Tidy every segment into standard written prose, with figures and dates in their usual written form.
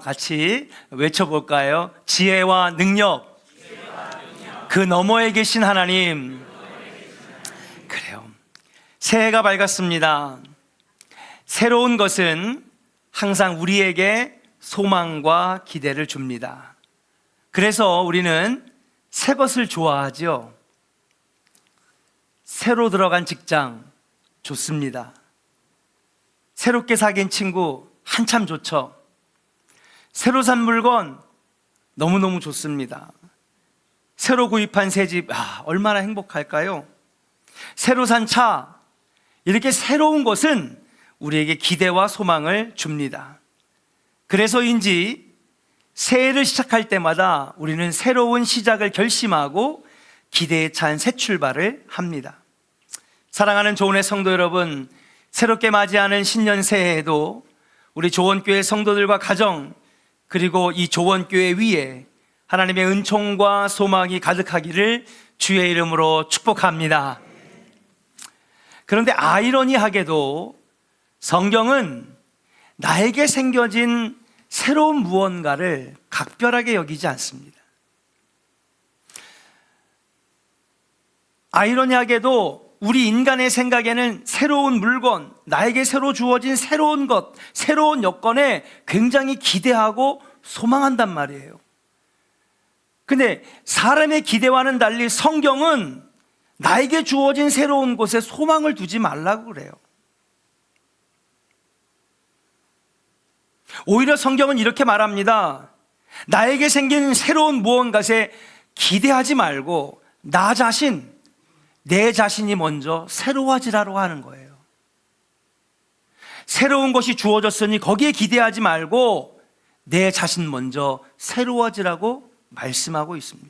같이 외쳐볼까요? 지혜와 능력, 그 너머에 계신 하나님. 그래요. 새해가 밝았습니다. 새로운 것은 항상 우리에게 소망과 기대를 줍니다. 그래서 우리는 새 것을 좋아하죠. 새로 들어간 직장 좋습니다. 새롭게 사귄 친구 한참 좋죠. 새로 산 물건 너무너무 좋습니다. 새로 구입한 새 집, 얼마나 행복할까요? 새로 산 차, 이렇게 새로운 것은 우리에게 기대와 소망을 줍니다. 그래서인지 새해를 시작할 때마다 우리는 새로운 시작을 결심하고 기대에 찬 새 출발을 합니다. 사랑하는 조은의 성도 여러분, 새롭게 맞이하는 신년 새해에도 우리 조원교회 성도들과 가정, 그리고 이 조원교회 위에 하나님의 은총과 소망이 가득하기를 주의 이름으로 축복합니다. 그런데 아이러니하게도 성경은 나에게 생겨진 새로운 무언가를 각별하게 여기지 않습니다. 아이러니하게도 우리 인간의 생각에는 새로운 물건, 나에게 새로 주어진 새로운 것, 새로운 여건에 굉장히 기대하고 소망한단 말이에요. 근데 사람의 기대와는 달리 성경은 나에게 주어진 새로운 곳에 소망을 두지 말라고 그래요. 오히려 성경은 이렇게 말합니다. 나에게 생긴 새로운 무언가에 기대하지 말고 나 자신, 내 자신이 먼저 새로워지라고 하는 거예요. 새로운 것이 주어졌으니 거기에 기대하지 말고 내 자신 먼저 새로워지라고 말씀하고 있습니다.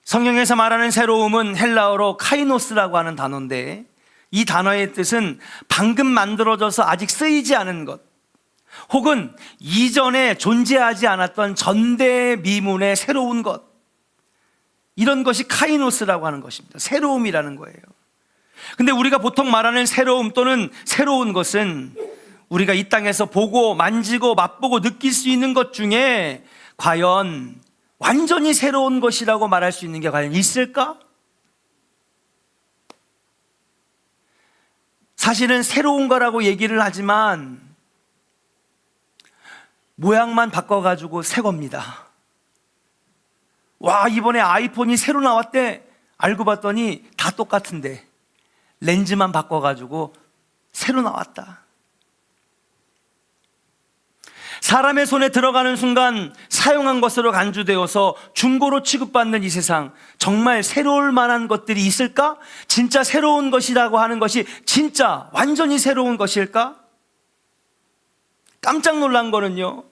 성경에서 말하는 새로움은 헬라어로 카이노스라고 하는 단어인데, 이 단어의 뜻은 방금 만들어져서 아직 쓰이지 않은 것, 혹은 이전에 존재하지 않았던 전대미문의 새로운 것, 이런 것이 카이노스라고 하는 것입니다. 새로움이라는 거예요. 근데 우리가 보통 말하는 새로움 또는 새로운 것은 우리가 이 땅에서 보고 만지고 맛보고 느낄 수 있는 것 중에 과연 완전히 새로운 것이라고 말할 수 있는 게 과연 있을까? 사실은 새로운 거라고 얘기를 하지만 모양만 바꿔가지고 새 겁니다. 와, 이번에 아이폰이 새로 나왔대. 알고 봤더니 다 똑같은데 렌즈만 바꿔가지고 새로 나왔다. 사람의 손에 들어가는 순간 사용한 것으로 간주되어서 중고로 취급받는 이 세상, 정말 새로울 만한 것들이 있을까? 진짜 새로운 것이라고 하는 것이 진짜 완전히 새로운 것일까? 깜짝 놀란 거는요,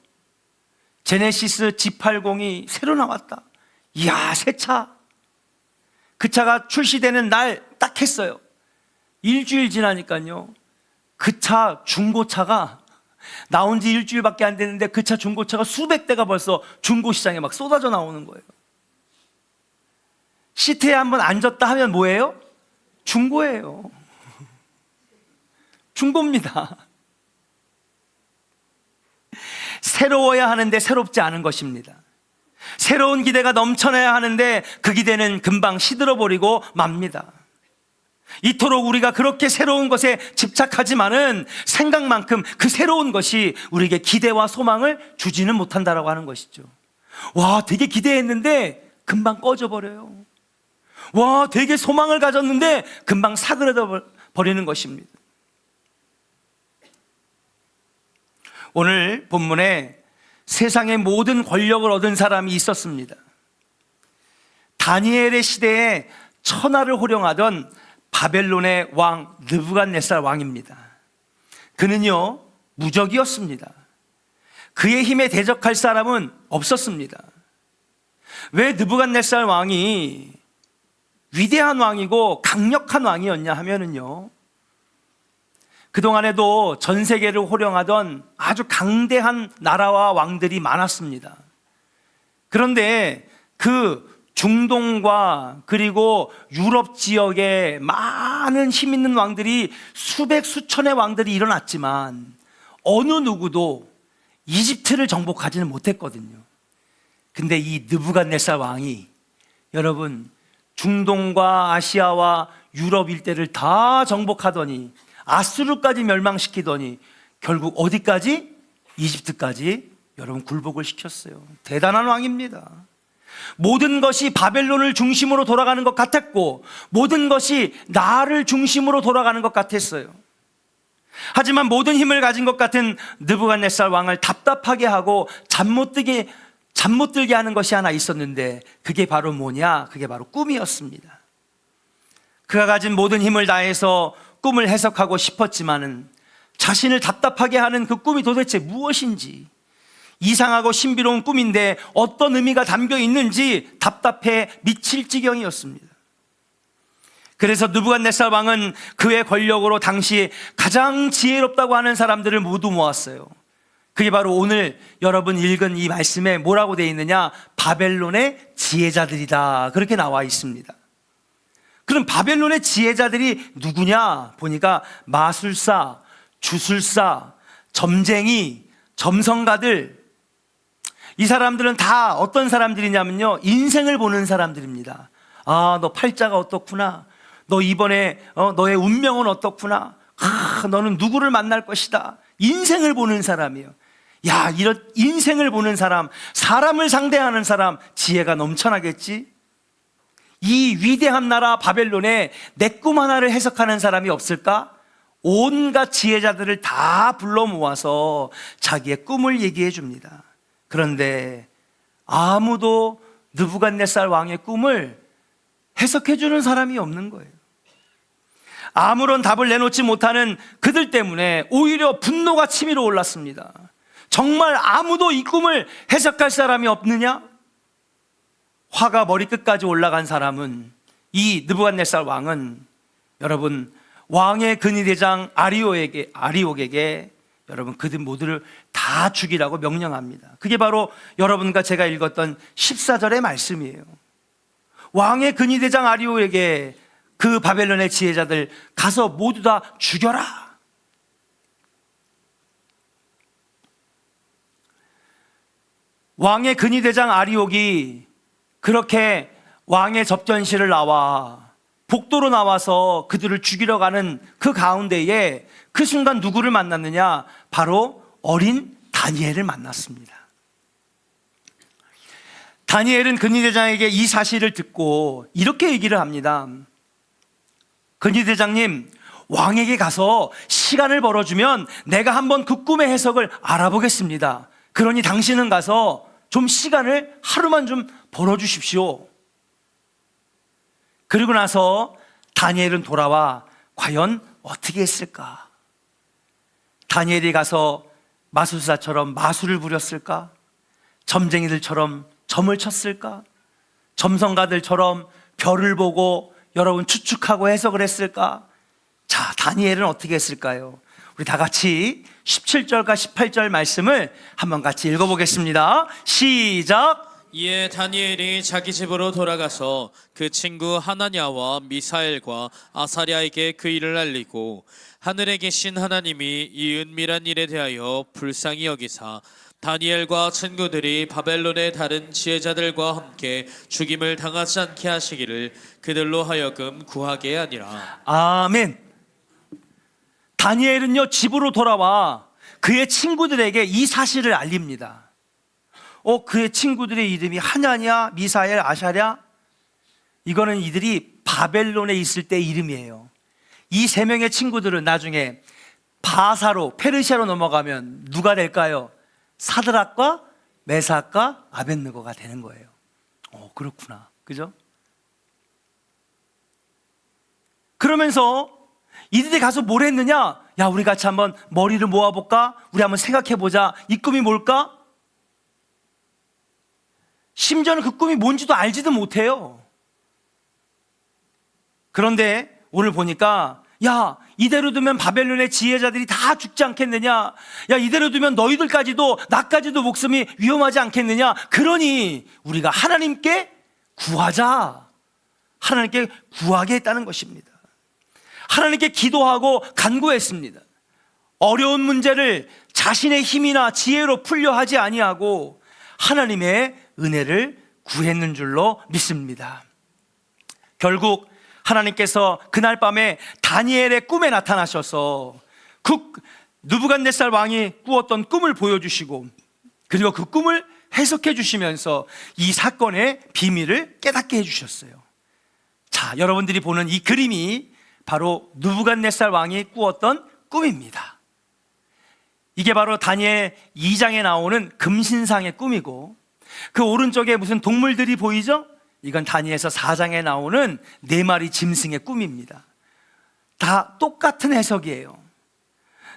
제네시스 G80이 새로 나왔다. 이야, 새 차. 그 차가 출시되는 날 딱 했어요. 일주일 지나니까요, 그 차 중고차가 나온 지 일주일밖에 안 됐는데 그 차 중고차가 수백 대가 벌써 중고시장에 막 쏟아져 나오는 거예요. 시트에 한번 앉았다 하면 뭐예요? 중고예요. 중고입니다. 새로워야 하는데 새롭지 않은 것입니다. 새로운 기대가 넘쳐나야 하는데 그 기대는 금방 시들어버리고 맙니다. 이토록 우리가 그렇게 새로운 것에 집착하지만은 생각만큼 그 새로운 것이 우리에게 기대와 소망을 주지는 못한다라고 하는 것이죠. 와, 되게 기대했는데 금방 꺼져버려요. 와, 되게 소망을 가졌는데 금방 사그라져 버리는 것입니다. 오늘 본문에 세상의 모든 권력을 얻은 사람이 있었습니다. 다니엘의 시대에 천하를 호령하던 바벨론의 왕 느부갓네살 왕입니다. 그는요, 무적이었습니다. 그의 힘에 대적할 사람은 없었습니다. 왜 느부갓네살 왕이 위대한 왕이고 강력한 왕이었냐 하면은요, 그동안에도 전 세계를 호령하던 아주 강대한 나라와 왕들이 많았습니다. 그런데 그 중동과 그리고 유럽 지역에 많은 힘 있는 왕들이 수백 수천의 왕들이 일어났지만 어느 누구도 이집트를 정복하지는 못했거든요. 근데 이 느부갓네살 왕이 여러분 중동과 아시아와 유럽 일대를 다 정복하더니 아수르까지 멸망시키더니 결국 어디까지? 이집트까지 여러분 굴복을 시켰어요. 대단한 왕입니다. 모든 것이 바벨론을 중심으로 돌아가는 것 같았고 모든 것이 나를 중심으로 돌아가는 것 같았어요. 하지만 모든 힘을 가진 것 같은 느부갓네살 왕을 답답하게 하고 잠 못 들게 하는 것이 하나 있었는데 그게 바로 뭐냐? 그게 바로 꿈이었습니다. 그가 가진 모든 힘을 다해서 꿈을 해석하고 싶었지만은 자신을 답답하게 하는 그 꿈이 도대체 무엇인지, 이상하고 신비로운 꿈인데 어떤 의미가 담겨 있는지 답답해 미칠 지경이었습니다. 그래서 느부갓네살 왕은 그의 권력으로 당시 가장 지혜롭다고 하는 사람들을 모두 모았어요. 그게 바로 오늘 여러분 읽은 이 말씀에 뭐라고 되어 있느냐? 바벨론의 지혜자들이다, 그렇게 나와 있습니다. 그럼 바벨론의 지혜자들이 누구냐? 보니까 마술사, 주술사, 점쟁이, 점성가들, 이 사람들은 다 어떤 사람들이냐면요, 인생을 보는 사람들입니다. 아, 너 팔자가 어떻구나, 너 이번에 너의 운명은 어떻구나, 너는 누구를 만날 것이다. 인생을 보는 사람이에요. 야, 이런 인생을 보는 사람, 사람을 상대하는 사람, 지혜가 넘쳐나겠지? 이 위대한 나라 바벨론에 내 꿈 하나를 해석하는 사람이 없을까? 온갖 지혜자들을 다 불러 모아서 자기의 꿈을 얘기해 줍니다. 그런데 아무도 느부갓네살 왕의 꿈을 해석해 주는 사람이 없는 거예요. 아무런 답을 내놓지 못하는 그들 때문에 오히려 분노가 치밀어 올랐습니다. 정말 아무도 이 꿈을 해석할 사람이 없느냐? 화가 머리끝까지 올라간 사람은, 이 느부갓네살 왕은 여러분 왕의 근위대장 아리옥에게 여러분 그들 모두를 다 죽이라고 명령합니다. 그게 바로 여러분과 제가 읽었던 14절의 말씀이에요. 왕의 근위대장 아리옥에게 그 바벨론의 지혜자들 가서 모두 다 죽여라. 왕의 근위대장 아리옥이 그렇게 왕의 접견실을 나와 복도로 나와서 그들을 죽이러 가는 그 가운데에 그 순간 누구를 만났느냐? 바로 어린 다니엘을 만났습니다. 다니엘은 근위대장에게 이 사실을 듣고 이렇게 얘기를 합니다. 근위대장님, 왕에게 가서 시간을 벌어주면 내가 한번 그 꿈의 해석을 알아보겠습니다. 그러니 당신은 가서 좀 시간을 하루만 좀 벌어주십시오. 그리고 나서 다니엘은 돌아와 과연 어떻게 했을까? 다니엘이 가서 마술사처럼 마술을 부렸을까? 점쟁이들처럼 점을 쳤을까? 점성가들처럼 별을 보고 여러분 추측하고 해석을 했을까? 자, 다니엘은 어떻게 했을까요? 우리 다 같이 17절과 18절 말씀을 한번 같이 읽어보겠습니다. 시작! 이에 다니엘이 자기 집으로 돌아가서 그 친구 하나냐와 미사엘과 아사랴에게 그 일을 알리고 하늘에 계신 하나님이 이 은밀한 일에 대하여 불쌍히 여기사 다니엘과 친구들이 바벨론의 다른 지혜자들과 함께 죽임을 당하지 않게 하시기를 그들로 하여금 구하게 하니라. 아멘. 다니엘은요, 집으로 돌아와 그의 친구들에게 이 사실을 알립니다. 그의 친구들의 이름이 하냐냐, 미사엘, 아샤랴, 이거는 이들이 바벨론에 있을 때 이름이에요. 이 세 명의 친구들은 나중에 바사로, 페르시아로 넘어가면 누가 될까요? 사드락과 메삭과 아벳느고가 되는 거예요. 그렇구나, 그죠? 그러면서 이들이 가서 뭘 했느냐? 야, 우리 같이 한번 머리를 모아볼까? 우리 한번 생각해보자. 이 꿈이 뭘까? 심지어는 그 꿈이 뭔지도 알지도 못해요. 그런데 오늘 보니까 야, 이대로 두면 바벨론의 지혜자들이 다 죽지 않겠느냐? 야, 이대로 두면 너희들까지도 나까지도 목숨이 위험하지 않겠느냐? 그러니 우리가 하나님께 구하자. 하나님께 구하게 했다는 것입니다. 하나님께 기도하고 간구했습니다. 어려운 문제를 잘 자신의 힘이나 지혜로 풀려 하지 아니하고 하나님의 은혜를 구했는 줄로 믿습니다. 결국 하나님께서 그날 밤에 다니엘의 꿈에 나타나셔서 느부갓네살 왕이 꾸었던 꿈을 보여주시고, 그리고 그 꿈을 해석해 주시면서 이 사건의 비밀을 깨닫게 해주셨어요. 자, 여러분들이 보는 이 그림이 바로 느부갓네살 왕이 꾸었던 꿈입니다. 이게 바로 다니엘 2장에 나오는 금신상의 꿈이고, 그 오른쪽에 무슨 동물들이 보이죠? 이건 다니엘서 4장에 나오는 4마리 짐승의 꿈입니다. 다 똑같은 해석이에요.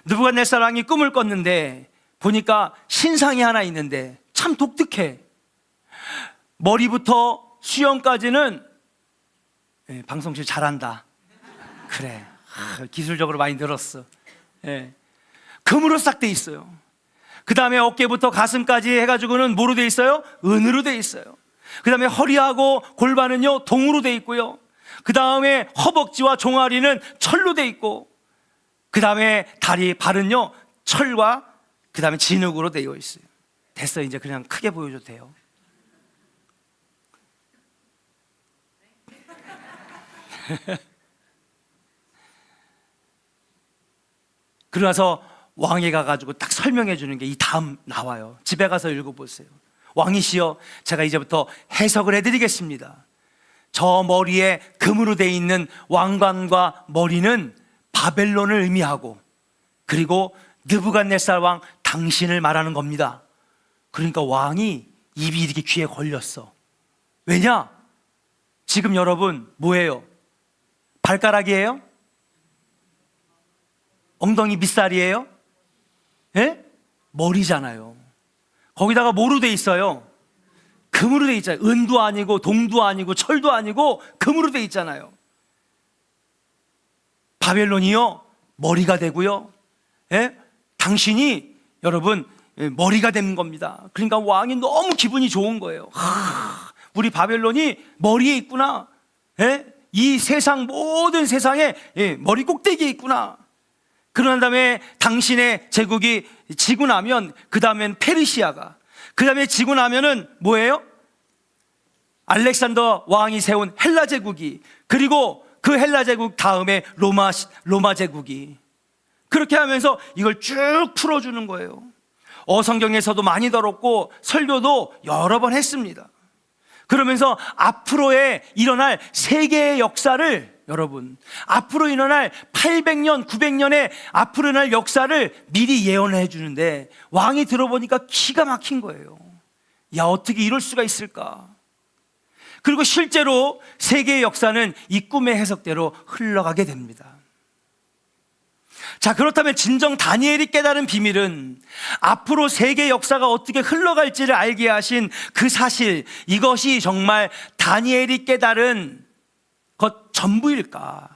느부갓네살 왕이 꿈을 꿨는데 보니까 신상이 하나 있는데 참 독특해. 머리부터 수염까지는, 방송실 잘한다. 그래, 기술적으로 많이 늘었어. 금으로 싹 돼 있어요. 그 다음에 어깨부터 가슴까지 해가지고는 뭐로 돼 있어요? 은으로 돼 있어요. 그 다음에 허리하고 골반은요 동으로 돼 있고요. 그 다음에 허벅지와 종아리는 철로 돼 있고, 그 다음에 다리, 발은요 철과 그 다음에 진흙으로 되어 있어요. 됐어요. 이제 그냥 크게 보여줘도 돼요. 그러나서 왕이 가가지고 딱 설명해 주는 게 이 다음 나와요. 집에 가서 읽어보세요. 왕이시여, 제가 이제부터 해석을 해드리겠습니다. 저 머리에 금으로 되어 있는 왕관과 머리는 바벨론을 의미하고, 그리고 느부갓네살 왕 당신을 말하는 겁니다. 그러니까 왕이 입이 이렇게 귀에 걸렸어. 왜냐? 지금 여러분 뭐예요? 발가락이에요? 엉덩이 밑살이에요? 예? 머리잖아요. 거기다가 뭐로 돼 있어요? 금으로 돼 있잖아요. 은도 아니고 동도 아니고 철도 아니고 금으로 돼 있잖아요. 바벨론이요 머리가 되고요, 당신이 여러분 머리가 되는 겁니다. 그러니까 왕이 너무 기분이 좋은 거예요. 우리 바벨론이 머리에 있구나. 이 세상 모든 세상에 머리 꼭대기에 있구나. 그런 다음에 당신의 제국이 지고 나면 그 다음엔 페르시아가, 그 다음에 지고 나면은 뭐예요? 알렉산더 왕이 세운 헬라 제국이, 그리고 그 헬라 제국 다음에 로마 제국이, 그렇게 하면서 이걸 쭉 풀어주는 거예요. 성경에서도 많이 다뤘고 설교도 여러 번 했습니다. 그러면서 앞으로에 일어날 세계의 역사를, 여러분 앞으로 일어날 800년 900년의 앞으로 일어날 역사를 미리 예언해 주는데, 왕이 들어보니까 기가 막힌 거예요. 야, 어떻게 이럴 수가 있을까? 그리고 실제로 세계의 역사는 이 꿈의 해석대로 흘러가게 됩니다. 자, 그렇다면 진정 다니엘이 깨달은 비밀은 앞으로 세계 역사가 어떻게 흘러갈지를 알게 하신 그 사실, 이것이 정말 다니엘이 깨달은 것 전부일까?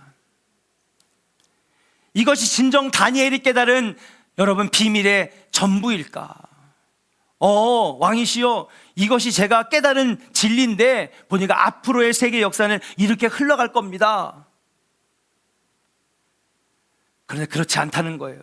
이것이 진정 다니엘이 깨달은 여러분 비밀의 전부일까? 왕이시여, 이것이 제가 깨달은 진리인데 보니까 앞으로의 세계 역사는 이렇게 흘러갈 겁니다. 그런데 그렇지 않다는 거예요.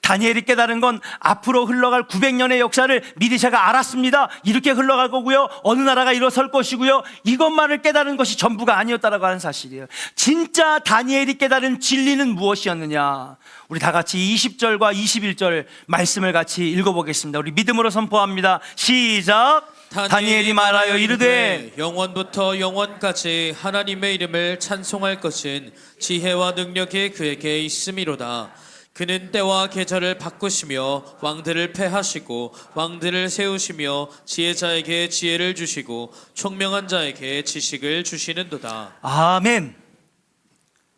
다니엘이 깨달은 건 앞으로 흘러갈 900년의 역사를 미리 제가 알았습니다. 이렇게 흘러갈 거고요, 어느 나라가 일어설 것이고요, 이것만을 깨달은 것이 전부가 아니었다라고 하는 사실이에요. 진짜 다니엘이 깨달은 진리는 무엇이었느냐? 우리 다 같이 20절과 21절 말씀을 같이 읽어보겠습니다. 우리 믿음으로 선포합니다. 시작. 다니엘이 말하여 이르되 영원부터 영원까지 하나님의 이름을 찬송할 것은 지혜와 능력이 그에게 있음이로다. 그는 때와 계절을 바꾸시며 왕들을 패하시고 왕들을 세우시며 지혜자에게 지혜를 주시고 총명한 자에게 지식을 주시는도다. 아멘.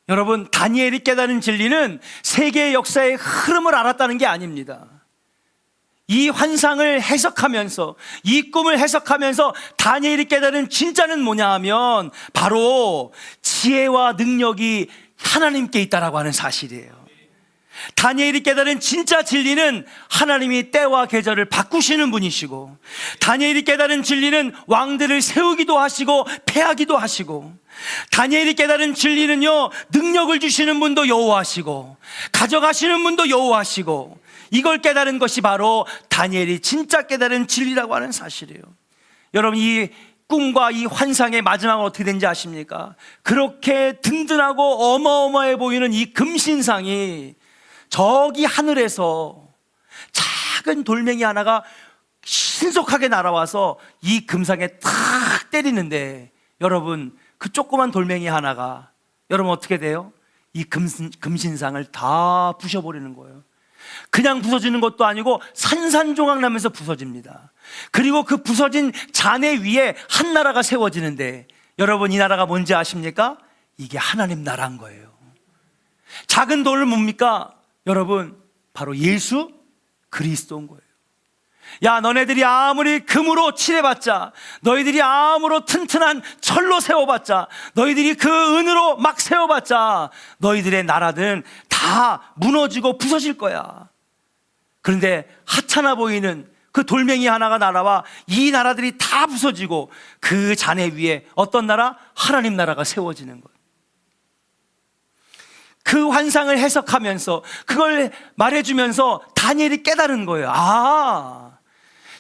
여러분, 다니엘이 깨달은 진리는 세계의 역사의 흐름을 알았다는 게 아닙니다. 이 환상을 해석하면서, 이 꿈을 해석하면서 다니엘이 깨달은 진짜는 뭐냐 하면 바로 지혜와 능력이 하나님께 있다라고 하는 사실이에요. 다니엘이 깨달은 진짜 진리는 하나님이 때와 계절을 바꾸시는 분이시고, 다니엘이 깨달은 진리는 왕들을 세우기도 하시고 패하기도 하시고, 다니엘이 깨달은 진리는요, 능력을 주시는 분도 여호와시고 가져가시는 분도 여호와시고, 이걸 깨달은 것이 바로 다니엘이 진짜 깨달은 진리라고 하는 사실이에요. 여러분, 이 꿈과 이 환상의 마지막은 어떻게 된지 아십니까? 그렇게 든든하고 어마어마해 보이는 이 금신상이 저기 하늘에서 작은 돌멩이 하나가 신속하게 날아와서 이 금상에 탁 때리는데, 여러분, 그 조그만 돌멩이 하나가 여러분 어떻게 돼요? 이 금신상을 다 부셔버리는 거예요. 그냥 부서지는 것도 아니고 산산조각 나면서 부서집니다. 그리고 그 부서진 잔해 위에 한 나라가 세워지는데, 여러분, 이 나라가 뭔지 아십니까? 이게 하나님 나라인 거예요. 작은 돌은 뭡니까? 여러분, 바로 예수 그리스도인 거예요. 야, 너네들이 아무리 금으로 칠해봤자, 너희들이 아무로 튼튼한 철로 세워봤자, 너희들이 그 은으로 막 세워봤자 너희들의 나라들은 다 무너지고 부서질 거야. 그런데 하찮아 보이는 그 돌멩이 하나가 날아와 이 나라들이 다 부서지고 그 잔해 위에 어떤 나라? 하나님 나라가 세워지는 거예요. 그 환상을 해석하면서 그걸 말해주면서 다니엘이 깨달은 거예요. 아,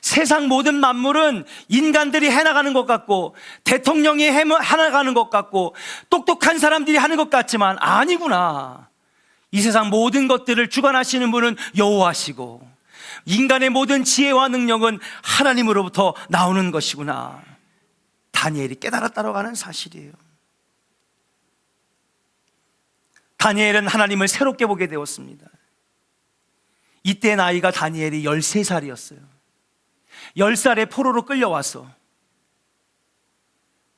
세상 모든 만물은 인간들이 해나가는 것 같고, 대통령이 해나가는 것 같고, 똑똑한 사람들이 하는 것 같지만 아니구나. 이 세상 모든 것들을 주관하시는 분은 여호와시고, 인간의 모든 지혜와 능력은 하나님으로부터 나오는 것이구나. 다니엘이 깨달았다고 하는 사실이에요. 다니엘은 하나님을 새롭게 보게 되었습니다. 이때 나이가 다니엘이 13살이었어요. 10살에 포로로 끌려와서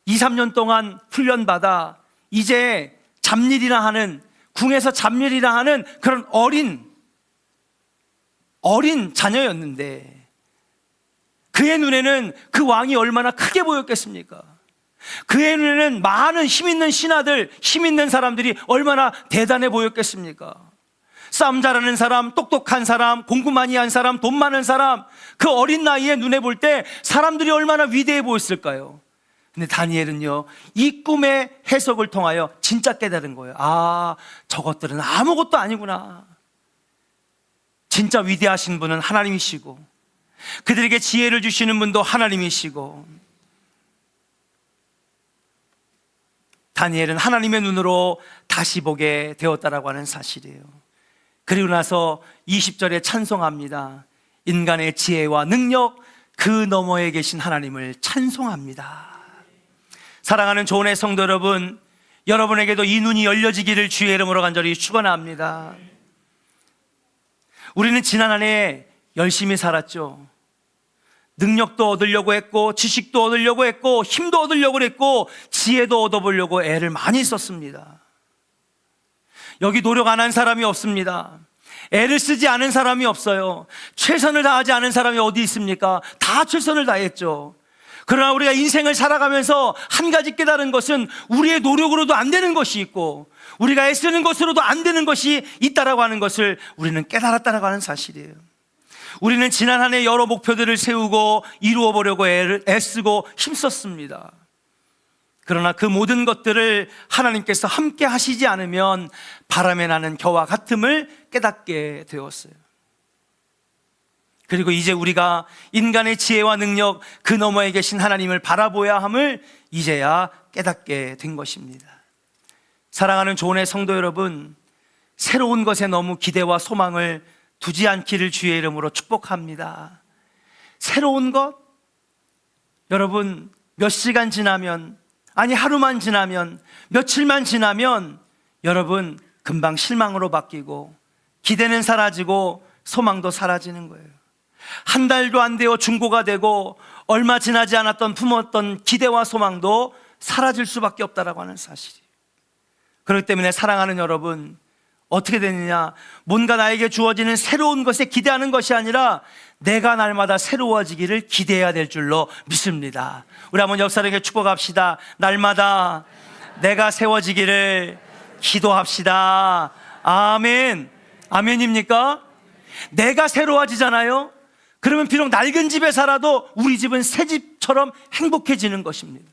2, 3년 동안 훈련받아 이제 잡일이나 하는, 궁에서 잡일이나 하는 그런 어린 자녀였는데, 그의 눈에는 그 왕이 얼마나 크게 보였겠습니까? 그의 눈에는 많은 힘 있는 신하들, 힘 있는 사람들이 얼마나 대단해 보였겠습니까? 싸움 잘하는 사람, 똑똑한 사람, 공부 많이 한 사람, 돈 많은 사람, 그 어린 나이에 눈에 볼 때 사람들이 얼마나 위대해 보였을까요? 근데 다니엘은요, 이 꿈의 해석을 통하여 진짜 깨달은 거예요. 아, 저것들은 아무것도 아니구나. 진짜 위대하신 분은 하나님이시고, 그들에게 지혜를 주시는 분도 하나님이시고, 다니엘은 하나님의 눈으로 다시 보게 되었다라고 하는 사실이에요. 그리고 나서 20절에 찬송합니다. 인간의 지혜와 능력, 그 너머에 계신 하나님을 찬송합니다. 사랑하는 조은의 성도 여러분, 여러분에게도 이 눈이 열려지기를 주의 이름으로 간절히 축원합니다. 우리는 지난 한 해 열심히 살았죠. 능력도 얻으려고 했고, 지식도 얻으려고 했고, 힘도 얻으려고 했고, 지혜도 얻어보려고 애를 많이 썼습니다. 여기 노력 안 한 사람이 없습니다. 애를 쓰지 않은 사람이 없어요. 최선을 다하지 않은 사람이 어디 있습니까? 다 최선을 다했죠. 그러나 우리가 인생을 살아가면서 한 가지 깨달은 것은 우리의 노력으로도 안 되는 것이 있고, 우리가 애쓰는 것으로도 안 되는 것이 있다라고 하는 것을 우리는 깨달았다라고 하는 사실이에요. 우리는 지난 한 해 여러 목표들을 세우고 이루어 보려고 애쓰고 힘썼습니다. 그러나 그 모든 것들을 하나님께서 함께 하시지 않으면 바람에 나는 겨와 같음을 깨닫게 되었어요. 그리고 이제 우리가 인간의 지혜와 능력, 그 너머에 계신 하나님을 바라보아야 함을 이제야 깨닫게 된 것입니다. 사랑하는 조은의 성도 여러분, 새로운 것에 너무 기대와 소망을 두지 않기를 주의 이름으로 축복합니다. 새로운 것, 여러분, 몇 시간 지나면, 아니 하루만 지나면, 며칠만 지나면 여러분 금방 실망으로 바뀌고, 기대는 사라지고 소망도 사라지는 거예요. 한 달도 안 되어 중고가 되고, 얼마 지나지 않았던 품었던 기대와 소망도 사라질 수밖에 없다라고 하는 사실이에요. 그렇기 때문에 사랑하는 여러분, 어떻게 되느냐, 뭔가 나에게 주어지는 새로운 것에 기대하는 것이 아니라 내가 날마다 새로워지기를 기대해야 될 줄로 믿습니다. 우리 한번 역사에게 축복합시다. 날마다 내가 세워지기를 기도합시다. 아멘. 아멘입니까? 내가 새로워지잖아요. 그러면 비록 낡은 집에 살아도 우리 집은 새 집처럼 행복해지는 것입니다.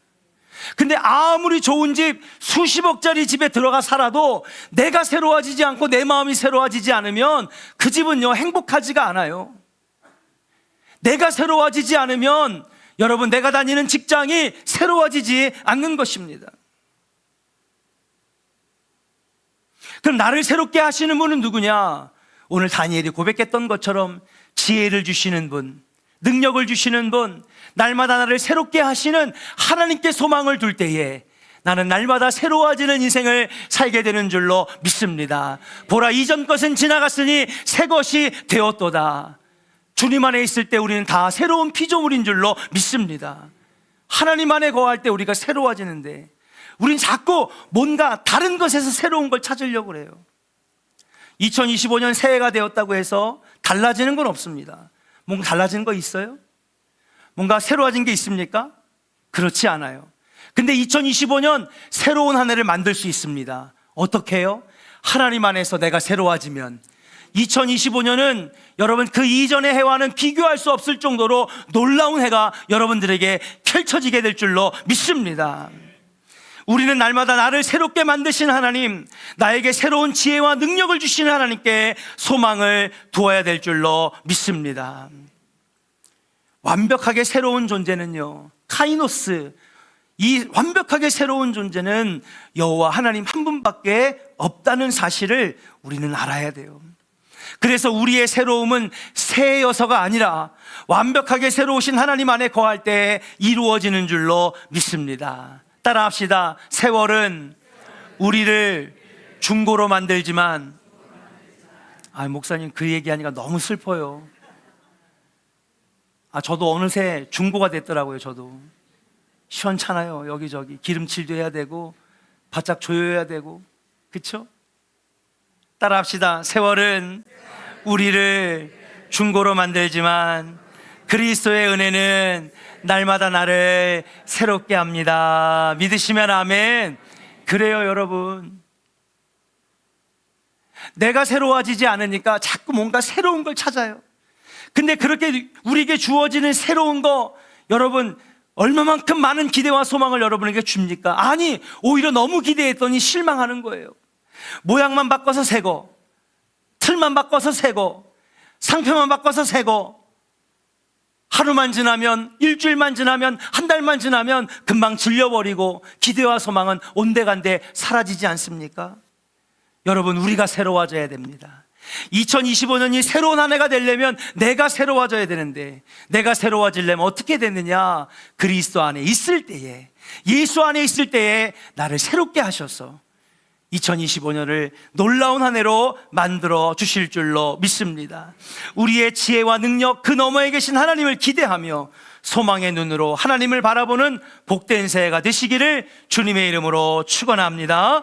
근데 아무리 좋은 집, 수십억짜리 집에 들어가 살아도 내가 새로워지지 않고 내 마음이 새로워지지 않으면 그 집은요, 행복하지가 않아요. 내가 새로워지지 않으면 여러분, 내가 다니는 직장이 새로워지지 않는 것입니다. 그럼 나를 새롭게 하시는 분은 누구냐? 오늘 다니엘이 고백했던 것처럼 지혜를 주시는 분, 능력을 주시는 분, 날마다 나를 새롭게 하시는 하나님께 소망을 둘 때에 나는 날마다 새로워지는 인생을 살게 되는 줄로 믿습니다. 보라, 이전 것은 지나갔으니 새 것이 되었도다. 주님 안에 있을 때 우리는 다 새로운 피조물인 줄로 믿습니다. 하나님 안에 거할 때 우리가 새로워지는데 우린 자꾸 뭔가 다른 것에서 새로운 걸 찾으려고 그래요. 2025년 새해가 되었다고 해서 달라지는 건 없습니다. 뭔가 달라진 거 있어요? 뭔가 새로워진 게 있습니까? 그렇지 않아요. 근데 2025년 새로운 한 해를 만들 수 있습니다. 어떻게 해요? 하나님 안에서 내가 새로워지면 2025년은 여러분 그 이전의 해와는 비교할 수 없을 정도로 놀라운 해가 여러분들에게 펼쳐지게 될 줄로 믿습니다. 우리는 날마다 나를 새롭게 만드신 하나님, 나에게 새로운 지혜와 능력을 주시는 하나님께 소망을 두어야 될 줄로 믿습니다. 완벽하게 새로운 존재는요, 카이노스, 이 완벽하게 새로운 존재는 여호와 하나님 한 분밖에 없다는 사실을 우리는 알아야 돼요. 그래서 우리의 새로움은 새여서가 아니라 완벽하게 새로우신 하나님 안에 거할 때 이루어지는 줄로 믿습니다. 따라합시다. 세월은 우리를 중고로 만들지만, 목사님 그 얘기하니까 너무 슬퍼요. 저도 어느새 중고가 됐더라고요. 저도 시원찮아요. 여기저기 기름칠도 해야 되고 바짝 조여야 되고, 그렇죠? 따라합시다. 세월은 우리를 중고로 만들지만 그리스도의 은혜는 날마다 나를 새롭게 합니다. 믿으시면 아멘. 그래요, 여러분. 내가 새로워지지 않으니까 자꾸 뭔가 새로운 걸 찾아요. 근데 그렇게 우리에게 주어지는 새로운 거, 여러분 얼마만큼 많은 기대와 소망을 여러분에게 줍니까? 아니, 오히려 너무 기대했더니 실망하는 거예요. 모양만 바꿔서 새거, 틀만 바꿔서 새거, 상표만 바꿔서 새거, 하루만 지나면, 일주일만 지나면, 한 달만 지나면 금방 질려버리고 기대와 소망은 온데간데 사라지지 않습니까? 여러분, 우리가 새로워져야 됩니다. 2025년이 새로운 한 해가 되려면 내가 새로워져야 되는데, 내가 새로워지려면 어떻게 되느냐? 그리스도 안에 있을 때에, 예수 안에 있을 때에 나를 새롭게 하셔서 2025년을 놀라운 한 해로 만들어 주실 줄로 믿습니다. 우리의 지혜와 능력, 그 너머에 계신 하나님을 기대하며 소망의 눈으로 하나님을 바라보는 복된 새해가 되시기를 주님의 이름으로 축원합니다.